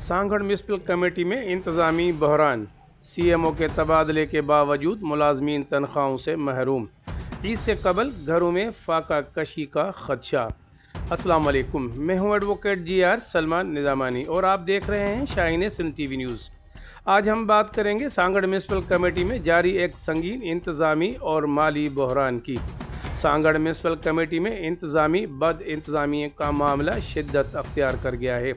Sanghar municipal committee में इंतज़ामी बहरान। CMO के तबादले के बावजूद मुलाजमीन तनख्वाहों से महरूम। ईद से कबल घरों में फाका कशी का खदशा। अस्सलाम वालेकुम, मैं हूं एडवोकेट GR सलमान निज़ामानी और आप देख रहे हैं शाहीन सिंध TV न्यूज़। आज हम बात करेंगे सांगड़ म्यूनसिपल कमेटी में जारी एक संगीन इंतज़ामी और माली बहरान की। सांगड़ म्यूनसिपल कमेटी में इंतज़ामी बद इंतज़ामी का मामला शिद्दत अख्तियार कर गया है।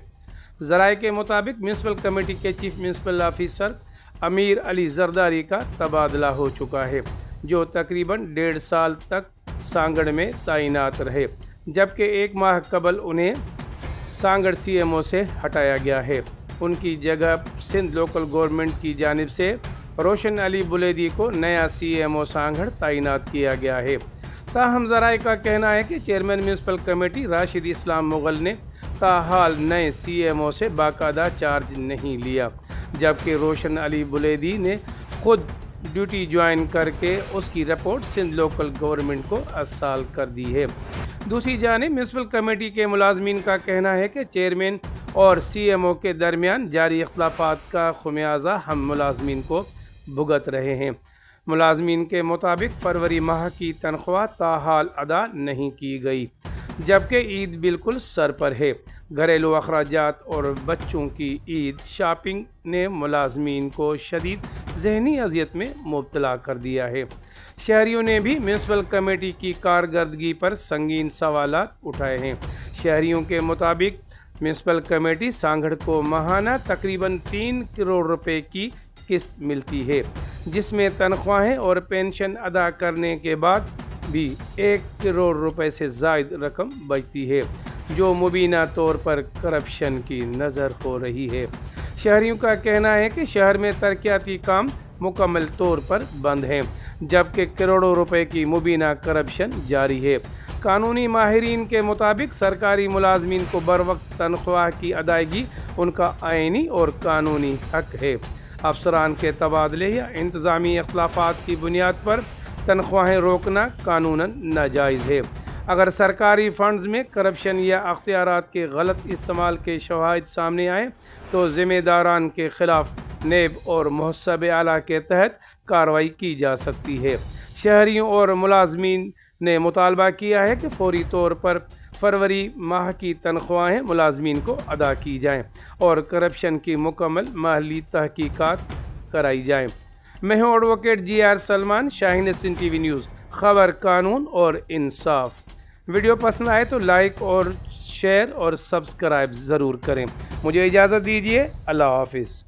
ज़राए के मुताबिक म्यूनसिपल कमेटी के चीफ म्यूनसिपल ऑफिसर अमीर अली जरदारी का तबादला हो चुका है, जो तकरीबन 1.5 साल तक सांगड़ में तैनात रहे, जबकि 1 माह कबल उन्हें सांगड़ CMO से हटाया गया है। उनकी जगह सिंध लोकल गवर्नमेंट की जानिब से रोशन अली बुलेदी को नया CMO सांगड़ तैनात किया गया है। ताहम ज़राए का कहना है कि चेयरमैन म्यूनसिपल कमेटी राशिद इस्लाम मुग़ल ने ताहाल नए CMO से बाकायदा चार्ज नहीं लिया, जबकि रोशन अली बुलेदी ने खुद ड्यूटी ज्वाइन करके उसकी रिपोर्ट सिंध लोकल गवर्नमेंट को अर्साल कर दी है। दूसरी जानिब म्यूनसिपल कमेटी के मुलाजमीन का कहना है कि चेयरमैन और CMO के दरमियान जारी इख्तलाफात का खुमियाजा हम मुलाजमीन को भुगत रहे हैं। मुलाजमीन के मुताबिक फरवरी माह की तनख्वाह ताहाल अदा नहीं की गई, जबकि ईद बिल्कुल सर पर है। घरेलू अखराजात और बच्चों की ईद शॉपिंग ने मुलाजमीन को शदीद ज़हनी अजियत में मुब्तला कर दिया है। शहरियों ने भी म्यूनसिपल कमेटी की कारकर्दगी पर संगीन सवालात उठाए हैं। शहरियों के मुताबिक म्यूनसिपल कमेटी सांगड़ को माहाना तकरीबन 3 करोड़ रुपए की किस्त मिलती है, जिसमें तनख्वाहें और पेंशन अदा करने के बाद भी 1 करोड़ रुपए से ज़ायद रकम बचती है, जो मुबीना तौर पर करप्शन की नज़र हो रही है। शहरियों का कहना है कि शहर में तरक्याती काम मुकम्मल तौर पर बंद हैं, जबकि करोड़ों रुपए की मुबीना करप्शन जारी है। कानूनी माहिरीन के मुताबिक सरकारी मुलाजमीन को बर वक्त तनख्वाह की अदायगी उनका आइनी और कानूनी हक है। अफसरान के तबादले या इंतज़ामी इख्तलाफात की बुनियाद पर तनख्वाहें रोकना कानूनन नाजायज़ है। अगर सरकारी फंड्स में करप्शन या अख्तियारात के गलत इस्तेमाल के शवाहिद सामने आए तो ज़िम्मेदारान के ख़िलाफ़ नेब और मुहस्सब आला के तहत कार्रवाई की जा सकती है। शहरियों और मुलाजमीन ने मुतालबा किया है कि फौरी तौर पर फरवरी माह की तनख्वाहें मुलाजमीन को अदा की जाएँ और करप्शन की मुकम्मल माली तहकीकात कराई जाएँ। मैं हूँ advocate GR Salman, Shaheen Sindh TV news, खबर कानून और इंसाफ। वीडियो पसंद आए तो लाइक और शेयर और सब्सक्राइब ज़रूर करें। मुझे इजाज़त दीजिए। अल्लाह हाफिज़।